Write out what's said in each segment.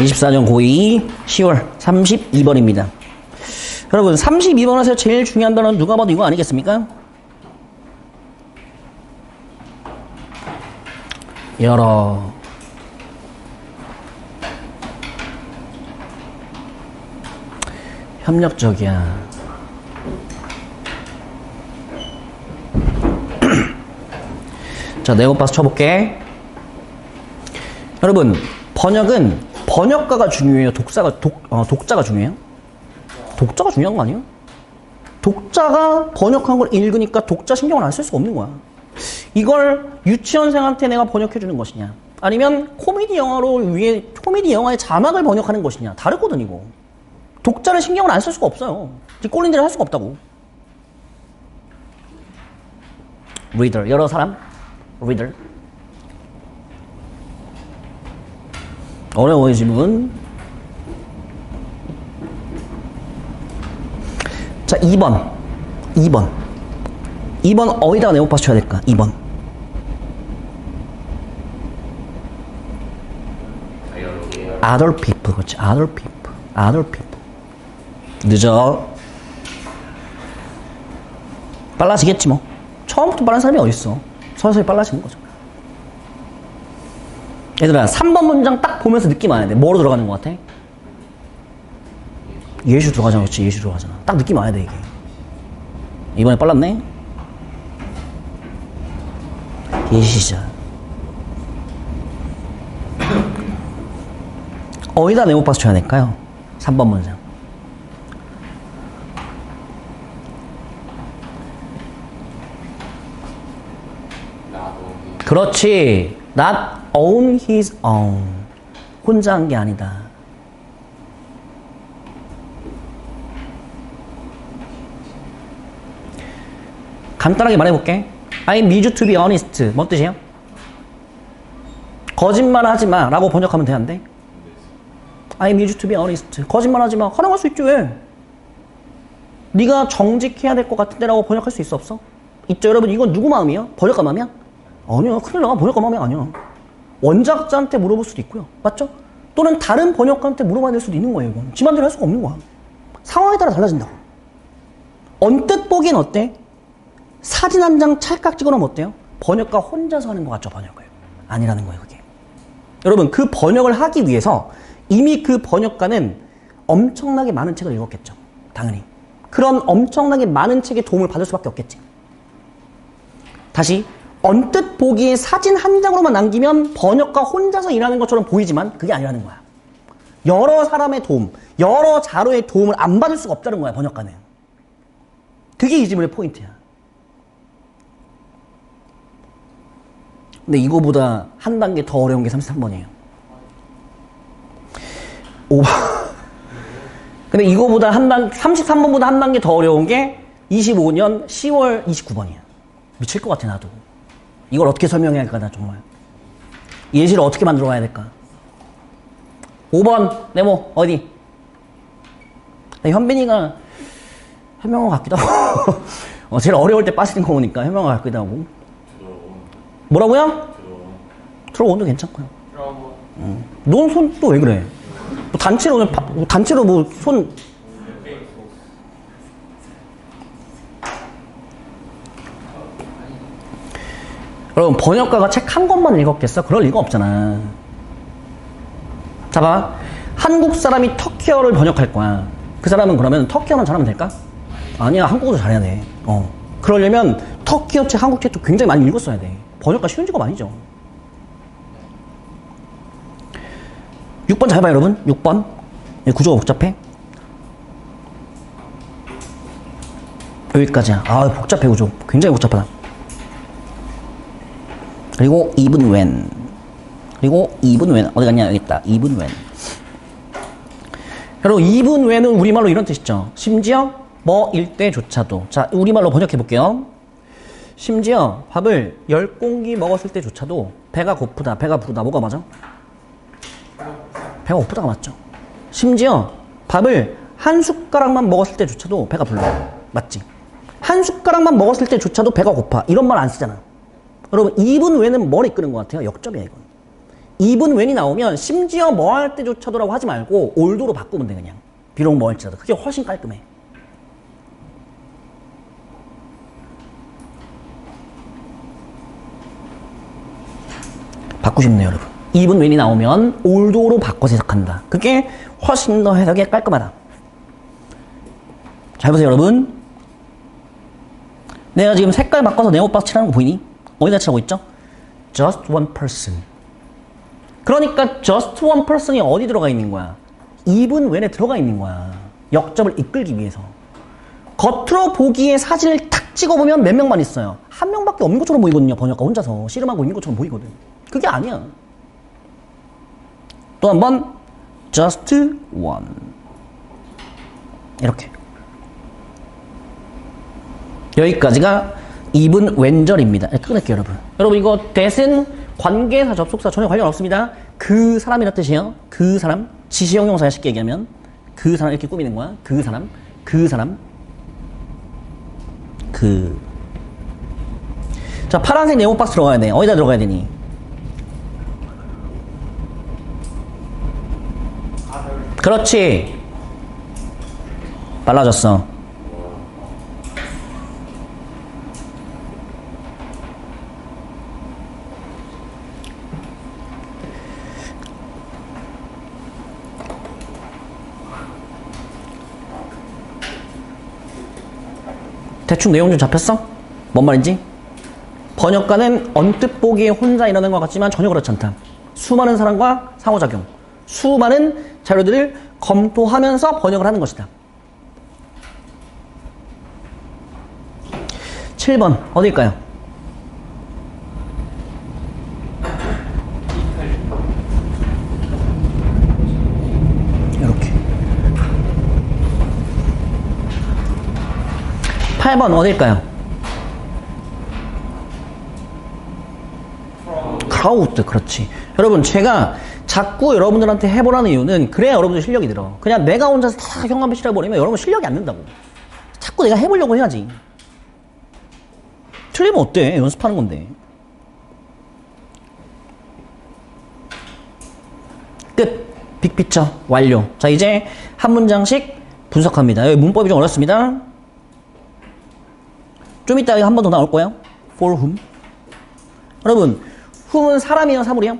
24년 고2 10월 32번입니다. 여러분 32번에서 제일 중요한 단어는 누가 봐도 이거 아니겠습니까? 열어. 협력적이야. 자, 네오파스 쳐볼게. 여러분, 번역은 번역가가 중요해요? 독자가 중요해요? 독자가 중요한 거 아니에요? 독자가 번역한 걸 읽으니까 독자 신경을 안 쓸 수가 없는 거야. 이걸 유치원생한테 내가 번역해 주는 것이냐, 아니면 코미디 영화의 자막을 번역하는 것이냐, 다르거든 이거. 독자를 신경을 안 쓸 수가 없어요. 꼴린 대로 할 수가 없다고. reader, 여러 사람 reader. 어려워요 질문. 자, 2번 어디다가 네오파스 쳐야 될까? 2번 other people. 그렇지, other people. 늦어. 빨라지겠지 뭐. 처음부터 빠른 사람이 어딨어. 서서히 빨라지는 거죠. 얘들아, 3번 문장 딱 보면서 느낌 와야 돼. 뭐로 들어가는 것 같아? 예수 들어가잖아. 그렇지, 예수 들어가잖아. 딱 느낌 와야 돼 이게. 이번에 빨랐네. 예시자. 어디다 네오파스 쳐야 될까요? 3번 문장. 그렇지. Not on his own. 혼자 한 게 아니다. 간단하게 말해볼게. I need you to be honest. 뭔 뜻이에요? 거짓말 하지 마 라고 번역하면 돼, 안 돼? I need you to be honest. 거짓말 하지 마. 가능할 수 있지, 왜? 네가 정직해야 될 것 같은데 라고 번역할 수 있어, 없어? 있죠, 여러분. 이건 누구 마음이야? 번역가 마음이야? 아니야, 큰일 나. 번역가 마음이 아니야. 원작자한테 물어볼 수도 있고요. 맞죠? 또는 다른 번역가한테 물어봐야 될 수도 있는 거예요, 이건. 지 맘대로 할 수가 없는 거야. 상황에 따라 달라진다고. 언뜻 보기엔 어때? 사진 한 장 찰칵 찍어놓으면 어때요? 번역가 혼자서 하는 것 같죠, 번역을. 아니라는 거예요, 그게. 여러분, 그 번역을 하기 위해서 이미 그 번역가는 엄청나게 많은 책을 읽었겠죠. 당연히. 그런 엄청나게 많은 책의 도움을 받을 수밖에 없겠지. 다시, 언뜻 보기에 사진 한 장으로만 남기면 번역가 혼자서 일하는 것처럼 보이지만 그게 아니라는 거야. 여러 사람의 도움, 여러 자료의 도움을 안 받을 수가 없다는 거야, 번역가는. 그게 이 지문의 포인트야. 근데 이거보다 한 단계 더 어려운 게 33번이에요. 5번. 근데 이거보다 33번보다 한 단계 더 어려운 게 25년 10월 29번이야. 미칠 것 같아, 나도. 이걸 어떻게 설명해야 할까, 나 정말. 예시를 어떻게 만들어 가야 될까? 5번, 네모, 어디? 현빈이가 현명한 것 같기도 하고. 제일 어려울 때 빠지는 거 보니까 현명한 것 같기도 하고. 뭐라고요? 들어온도 괜찮고요. 넌 손 또 왜 그래? 뭐 단체로 오늘 단체로 뭐 손. 여러분, 번역가가 책 한 권만 읽었겠어? 그럴 리가 없잖아. 자, 봐. 한국 사람이 터키어를 번역할 거야. 그 사람은 그러면 터키어만 잘하면 될까? 아니야, 한국어도 잘해야 돼. 그러려면 터키어 책, 한국 책도 굉장히 많이 읽었어야 돼. 번역가 쉬운 직업 아니죠. 6번 잘 봐요, 여러분. 6번. 구조가 복잡해. 여기까지야. 아, 복잡해, 구조. 굉장히 복잡하다. 그리고 even when. 그리고 even when. 어디 갔냐? 여기 있다. even when. 여러분, even when은 우리말로 이런 뜻이죠. 심지어 뭐일 때조차도. 자, 우리말로 번역해 볼게요. 심지어 밥을 10공기 먹었을 때조차도 배가 고프다, 배가 부르다. 뭐가 맞아? 배가 고프다가 맞죠. 심지어 밥을 한 숟가락만 먹었을 때조차도 배가 불러. 맞지? 한 숟가락만 먹었을 때조차도 배가 고파. 이런 말 안 쓰잖아. 여러분, even when은 뭘 이끄는 것 같아요? 역접이야, 이건. even when이 나오면 심지어 뭐 할 때조차도라고 하지 말고 oldo로 바꾸면 돼 그냥. 비록 뭐 할지라도. 그게 훨씬 깔끔해. 바꾸십네요 여러분. even when이 나오면 oldo로 바꿔서 해석한다. 그게 훨씬 더 해석이 깔끔하다. 잘 보세요 여러분. 내가 지금 색깔 바꿔서 네모박스 칠하는 거 보이니? 어디다 칠하고 있죠? just one person. 그러니까 just one person이 어디 들어가 있는 거야? even when에 들어가 있는 거야. 역점을 이끌기 위해서. 겉으로 보기에 사진을 탁 찍어보면 몇 명만 있어요. 한 명밖에 없는 것처럼 보이거든요. 번역가 혼자서 씨름하고 있는 것처럼 보이거든. 그게 아니야. 또 한 번 just one. 이렇게. 여기까지가 even when절입니다. 끊을게요 여러분. 여러분 이거 that은 관계사 접속사 전혀 관련 없습니다. 그 사람이란 뜻이에요. 그 사람. 지시형용사야 쉽게 얘기하면. 그 사람 이렇게 꾸미는 거야. 그 사람. 그 사람. 그. 자 파란색 네모박스 들어가야 돼. 어디다 들어가야 되니? 그렇지. 빨라졌어. 대충 내용 좀 잡혔어? 뭔 말인지? 번역가는 언뜻 보기에 혼자 일어나는 것 같지만 전혀 그렇지 않다. 수많은 사람과 상호작용, 수많은 자료들을 검토하면서 번역을 하는 것이다. 7번 어딜까요? 이렇게. 8번 어딜까요? crowd. 그렇지. 여러분 제가 자꾸 여러분들한테 해보라는 이유는 그래야 여러분들 실력이 늘어. 그냥 내가 혼자서 다 경험을 실해버리면 여러분 실력이 안 는다고. 자꾸 내가 해보려고 해야지. 틀리면 어때? 연습하는 건데. 끝. 빅피처 완료. 자 이제 한 문장씩 분석합니다. 여기 문법이 좀 어렵습니다. 좀 이따 한 번 더 나올 거예요. for whom. 여러분 whom은 사람이에요 사물이에요?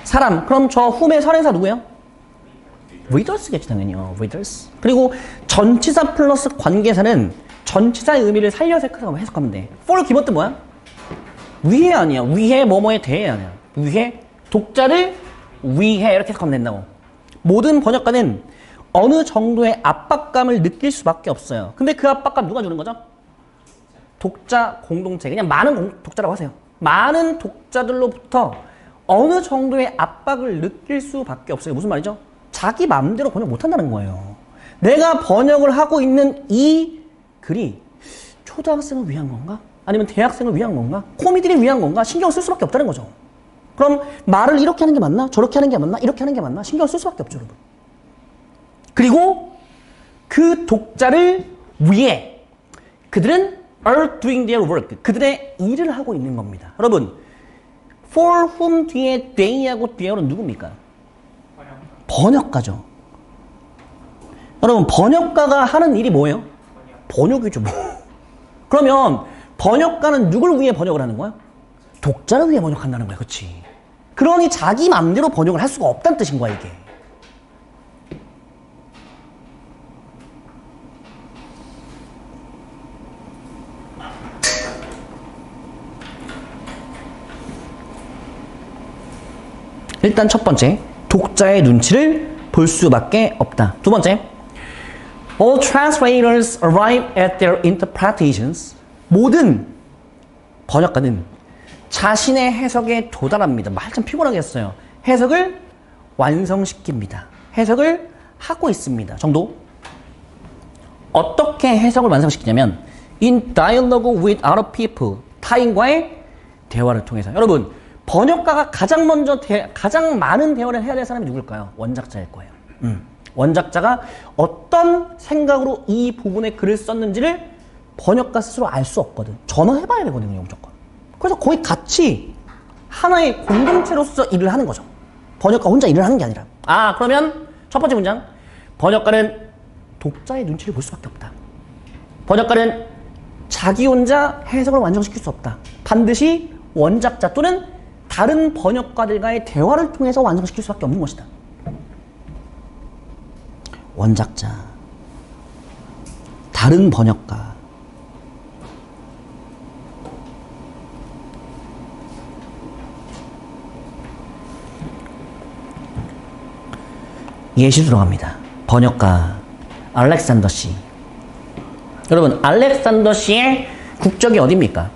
사람. 그럼 저 whom의 선행사 누구예요? readers겠지 당연히요. readers. 그리고 전치사 플러스 관계사는 전치사의 의미를 살려서 해석하면 돼. for 기본 뜻 뭐야? 위해 아니야. 위해 뭐뭐에 대해 아니야. 위해 독자를 위해 이렇게 해석하면 된다고. 모든 번역가는 어느 정도의 압박감을 느낄 수밖에 없어요. 근데 그 압박감 누가 주는 거죠? 독자 공동체. 그냥 많은 독자라고 하세요. 많은 독자들로부터 어느 정도의 압박을 느낄 수밖에 없어요. 무슨 말이죠? 자기 마음대로 번역 못한다는 거예요. 내가 번역을 하고 있는 이 글이 초등학생을 위한 건가? 아니면 대학생을 위한 건가? 코미디를 위한 건가? 신경 쓸 수밖에 없다는 거죠. 그럼 말을 이렇게 하는 게 맞나? 저렇게 하는 게 맞나? 이렇게 하는 게 맞나? 신경 쓸 수밖에 없죠, 여러분. 그리고 그 독자를 위해 그들은 are doing their work. 그들의 일을 하고 있는 겁니다. 여러분, for whom 뒤에 they하고 there는 누굽니까? 번역가죠. 여러분, 번역가가 하는 일이 뭐예요? 번역이죠, 뭐. 그러면 번역가는 누굴 위해 번역을 하는 거야? 독자를 위해 번역한다는 거야, 그치? 그러니 자기 마음대로 번역을 할 수가 없다는 뜻인 거야, 이게. 일단 첫 번째, 독자의 눈치를 볼 수밖에 없다. 두 번째, all translators arrive at their interpretations. 모든 번역가는 자신의 해석에 도달합니다. 말 참 피곤하게 했어요. 해석을 완성시킵니다. 해석을 하고 있습니다. 정도. 어떻게 해석을 완성시키냐면 in dialogue with other people. 타인과의 대화를 통해서. 여러분, 번역가가 가장 먼저 가장 많은 대화를 해야 될 사람이 누굴까요? 원작자일 거예요. 원작자가 어떤 생각으로 이 부분에 글을 썼는지를 번역가 스스로 알 수 없거든. 전화해봐야 되거든요, 무조건. 그래서 거의 같이 하나의 공동체로서 일을 하는 거죠. 번역가 혼자 일을 하는 게 아니라. 아, 그러면 첫 번째 문장. 번역가는 독자의 눈치를 볼 수밖에 없다. 번역가는 자기 혼자 해석을 완성시킬 수 없다. 반드시 원작자 또는 다른 번역가들과의 대화를 통해서 완성시킬 수밖에 없는 것이다. 원작자, 다른 번역가, 예시 들어갑니다. 번역가 알렉산더 씨. 여러분, 알렉산더 씨의 국적이 어디입니까?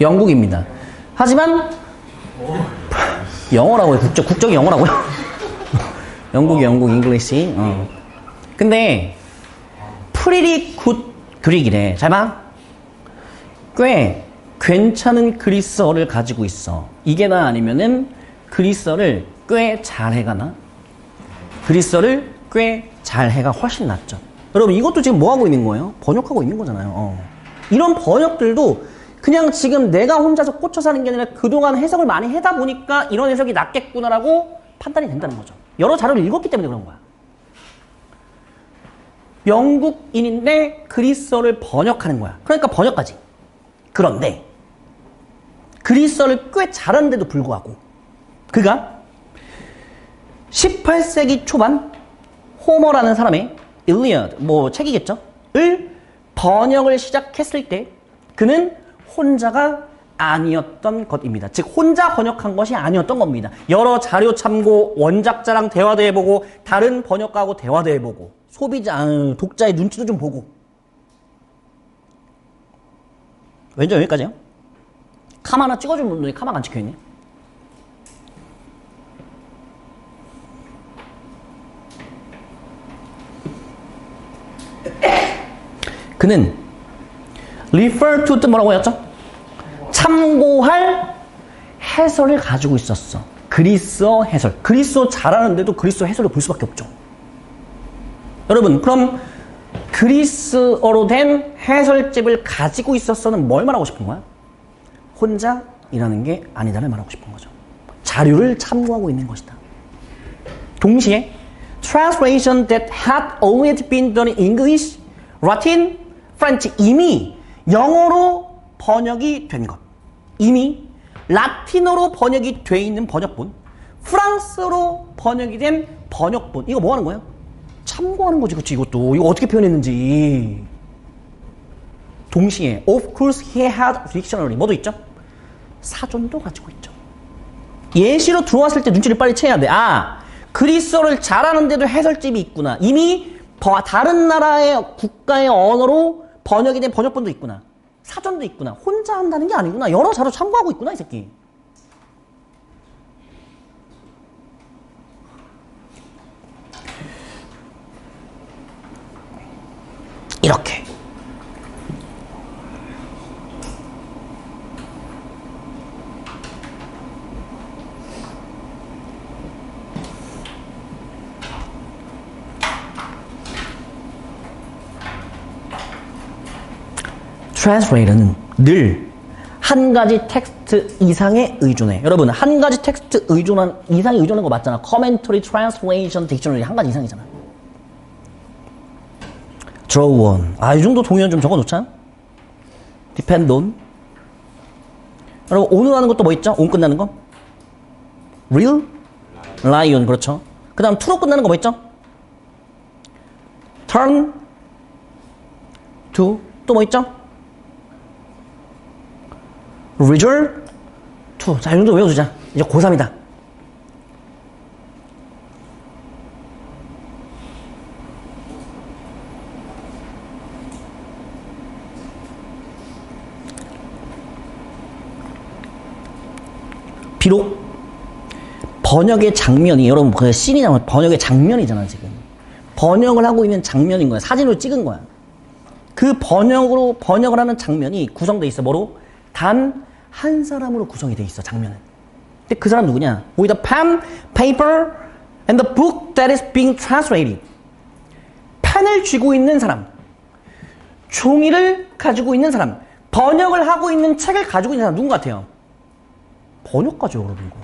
영국입니다. 하지만 영어라고요. 국적이 영어라고요. 영국, 잉글리시. 근데 pretty good 그릭이래. 잘 봐. 꽤 괜찮은 그리스어를 가지고 있어. 이게 나 아니면은 그리스어를 꽤 잘해가나? 그리스어를 꽤 잘해가 훨씬 낫죠. 여러분, 이것도 지금 뭐 하고 있는 거예요? 번역하고 있는 거잖아요. 이런 번역들도 그냥 지금 내가 혼자서 꽂혀서 하는 게 아니라 그동안 해석을 많이 하다 보니까 이런 해석이 낫겠구나라고 판단이 된다는 거죠. 여러 자료를 읽었기 때문에 그런 거야. 영국인인데 그리스어를 번역하는 거야. 그러니까 번역가지. 그런데 그리스어를 꽤 잘하는데도 불구하고 그가 18세기 초반 호머라는 사람의 일리아드, 책이겠죠? 을 번역을 시작했을 때 그는 혼자가 아니었던 것입니다. 즉 혼자 번역한 것이 아니었던 겁니다. 여러 자료 참고, 원작자랑 대화도 해보고, 다른 번역가하고 대화도 해보고, 소비자, 독자의 눈치도 좀 보고. 왠지 여기까지요? 캄 하나 찍어준 분들이 카마가 안 찍혀있네. 그는 refer to 뜻 뭐라고 했죠? 참고할 해설을 가지고 있었어. 그리스어 해설. 그리스어 잘하는데도 그리스어 해설을 볼 수밖에 없죠. 여러분, 그럼 그리스어로 된 해설집을 가지고 있었어는 뭘 말하고 싶은 거야? 혼자 일하는 게 아니다를 말하고 싶은 거죠. 자료를 참고하고 있는 것이다. 동시에 translation that had already been done in English, Latin, French, 이미 영어로 번역이 된 것, 이미 라틴어로 번역이 돼 있는 번역본, 프랑스어로 번역이 된 번역본, 이거 뭐 하는 거예요? 참고하는 거지. 그치? 이것도 이거 어떻게 표현했는지. 동시에 of course he had dictionary, 뭐도 있죠? 사전도 가지고 있죠. 예시로 들어왔을 때 눈치를 빨리 채야 돼. 아, 그리스어를 잘하는데도 해설집이 있구나. 이미 다른 나라의 국가의 언어로 번역이 된 번역본도 있구나. 사전도 있구나. 혼자 한다는 게 아니구나. 여러 자료 참고하고 있구나, 이 새끼. 이렇게. translator는 늘 한 가지 텍스트 이상에 의존해. 여러분, 한 가지 텍스트 이상에 의존하는 거 맞잖아. commentary, translation, dictionary 한 가지 이상이잖아. draw on. 아, 이 정도 동의어 좀 적어놓자. depend on. 여러분, on으로 하는 것도 뭐 있죠? on 끝나는 거? real? rely on. 그렇죠. 그 다음 to로 끝나는 거 뭐 있죠? turn to. 또 뭐 있죠? resort to. 자, 이 정도 외워주자. 이제 고3이다. 비록 번역의 장면이, 여러분 그 씬이잖아. 번역의 장면이잖아. 지금 번역을 하고 있는 장면인 거야. 사진으로 찍은 거야. 그 번역을 하는 장면이 구성돼 있어. 뭐로? 단 한 사람으로 구성이 돼 있어, 장면은. 근데 그 사람 누구냐? With a pen, paper, and the book that is being translated. 펜을 쥐고 있는 사람, 종이를 가지고 있는 사람, 번역을 하고 있는 책을 가지고 있는 사람 누군 같아요? 번역가죠, 여러분. 이거.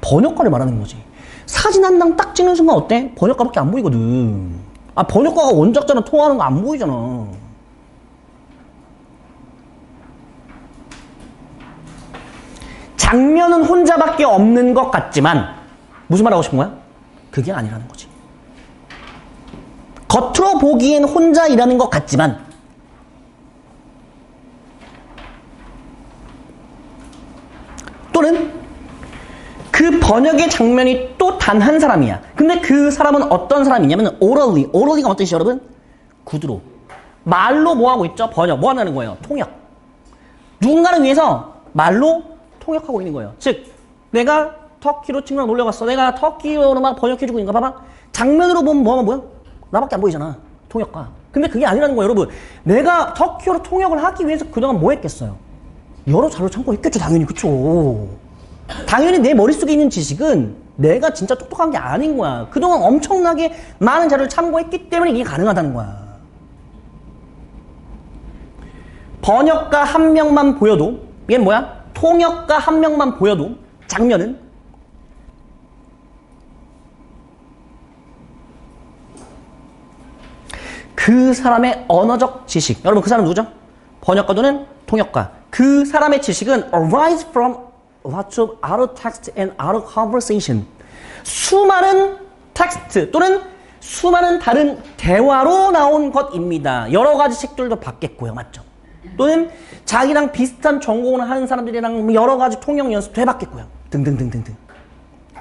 번역가를 말하는 거지. 사진 한 장 딱 찍는 순간 어때? 번역가밖에 안 보이거든. 아, 번역가가 원작자랑 통화하는 거 안 보이잖아. 장면은 혼자밖에 없는 것 같지만 무슨 말 하고 싶은 거야? 그게 아니라는 거지. 겉으로 보기엔 혼자 일하는 것 같지만 또는 그 번역의 장면이 또 단 한 사람이야. 근데 그 사람은 어떤 사람이냐면 orally가 어떤 뜻이죠, 여러분? 구두로. 말로 뭐 하고 있죠? 번역. 뭐 한다는 거예요? 통역. 누군가를 위해서 말로 통역하고 있는 거예요. 즉, 내가 터키로 친구랑 놀러 갔어. 내가 터키어로 막 번역해주고 있는 거 봐봐. 장면으로 보면 뭐야? 나밖에 안 보이잖아. 통역가. 근데 그게 아니라는 거예요, 여러분. 내가 터키어로 통역을 하기 위해서 그동안 뭐 했겠어요? 여러 자료 참고했겠죠, 당연히. 그쵸? 당연히 내 머릿속에 있는 지식은 내가 진짜 똑똑한 게 아닌 거야. 그동안 엄청나게 많은 자료를 참고했기 때문에 이게 가능하다는 거야. 번역가 한 명만 보여도, 얘는 뭐야? 통역가 한 명만 보여도 장면은 그 사람의 언어적 지식. 여러분, 그 사람 누구죠? 번역가 또는 통역가. 그 사람의 지식은 arise from lots of out text and out conversation. 수많은 텍스트 또는 수많은 다른 대화로 나온 것입니다. 여러 가지 책들도 봤겠고요. 맞죠? 또는 자기랑 비슷한 전공을 하는 사람들이랑 여러 가지 통역 연습도 해봤겠고요. 등등등등등.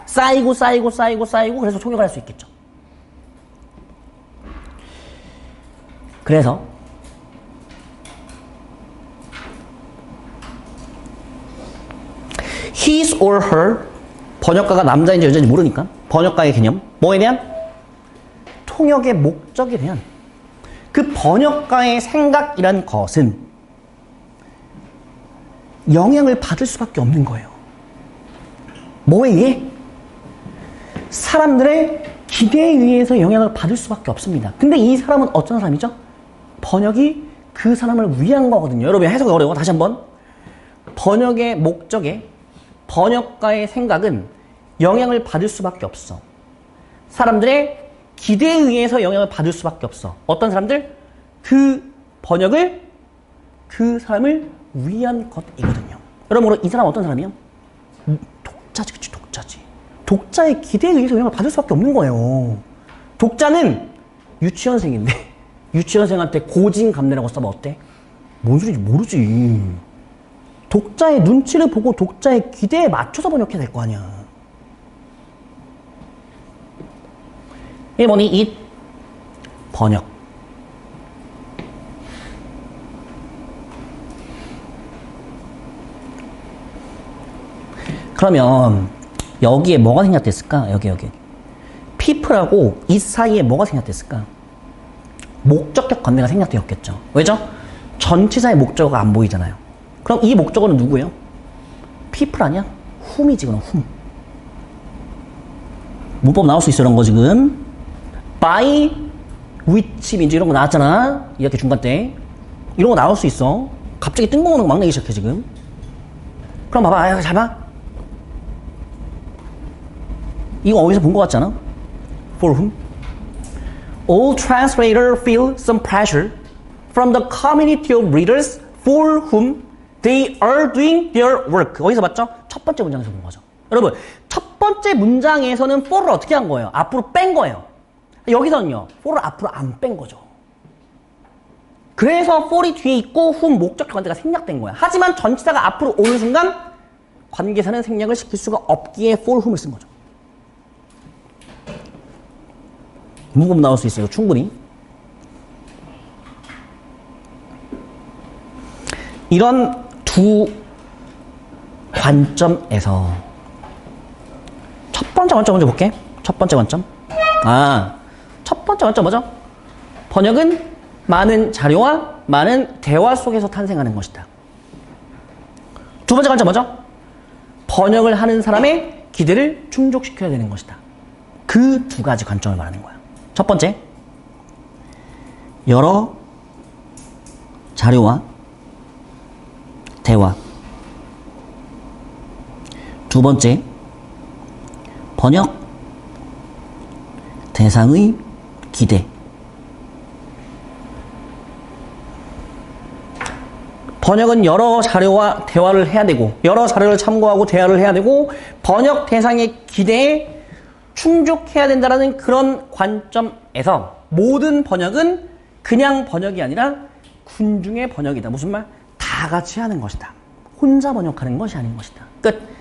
쌓이고 그래서 통역을 할 수 있겠죠. 그래서 his or her, 번역가가 남자인지 여자인지 모르니까 번역가의 개념, 뭐에 대한? 통역의 목적에 대한 그 번역가의 생각이란 것은 영향을 받을 수밖에 없는 거예요. 뭐에 의해? 사람들의 기대에 의해서 영향을 받을 수밖에 없습니다. 근데 이 사람은 어떤 사람이죠? 번역이 그 사람을 위한 거거든요. 여러분, 해석이 어려워. 다시 한번. 번역의 목적에 번역가의 생각은 영향을 받을 수밖에 없어. 사람들의 기대에 의해서 영향을 받을 수밖에 없어. 어떤 사람들? 그 번역을 그 사람을 위한 것이거든요. 여러분, 이 사람 어떤 사람이요? 독자지, 그치? 독자지. 독자의 기대에 의해서 영향을 받을 수밖에 없는 거예요. 독자는 유치원생인데 유치원생한테 고진감래라고 써봐. 어때? 뭔 소리인지 모르지. 독자의 눈치를 보고 독자의 기대에 맞춰서 번역해야 될 거 아니야. 이게 뭐니? 이 번역. 그러면 여기에 뭐가 생략됐을까? 여기 people하고 이 사이에 뭐가 생략됐을까? 목적격 관계가 생략되었겠죠. 왜죠? 전치사의 목적어가 안 보이잖아요. 그럼 이 목적어는 누구예요? people 아니야? whom이지, 그럼 whom. 문법 나올 수 있어, 이런 거 지금. by which 민지 이런 거 나왔잖아. 이렇게 중간 때. 이런 거 나올 수 있어. 갑자기 뜬금없는 거 막 내기 시작해, 지금. 그럼 봐봐. 잘 봐. 이거 어디서 본 거 같잖아? For whom? All translators feel some pressure from the community of readers for whom they are doing their work. 어디서 봤죠? 첫 번째 문장에서 본 거죠. 여러분, 첫 번째 문장에서는 for를 어떻게 한 거예요? 앞으로 뺀 거예요. 여기서는요, for를 앞으로 안 뺀 거죠. 그래서 for이 뒤에 있고 whom 목적 관계가 생략된 거야. 하지만 전치사가 앞으로 오는 순간 관계사는 생략을 시킬 수가 없기에 for whom을 쓴 거죠. 문법 나올 수 있어요, 충분히. 이런 두 관점에서 첫 번째 관점 먼저 볼게. 첫 번째 관점. 첫 번째 관점 뭐죠? 번역은 많은 자료와 많은 대화 속에서 탄생하는 것이다. 두 번째 관점 뭐죠? 번역을 하는 사람의 기대를 충족시켜야 되는 것이다. 그 두 가지 관점을 말하는 거야. 첫 번째, 여러 자료와 대화. 두 번째, 번역 대상의 기대. 번역은 여러 자료와 대화를 해야 되고, 여러 자료를 참고하고 대화를 해야 되고, 번역 대상의 기대에 충족해야 된다는 그런 관점에서 모든 번역은 그냥 번역이 아니라 군중의 번역이다. 무슨 말? 다 같이 하는 것이다. 혼자 번역하는 것이 아닌 것이다. 끝.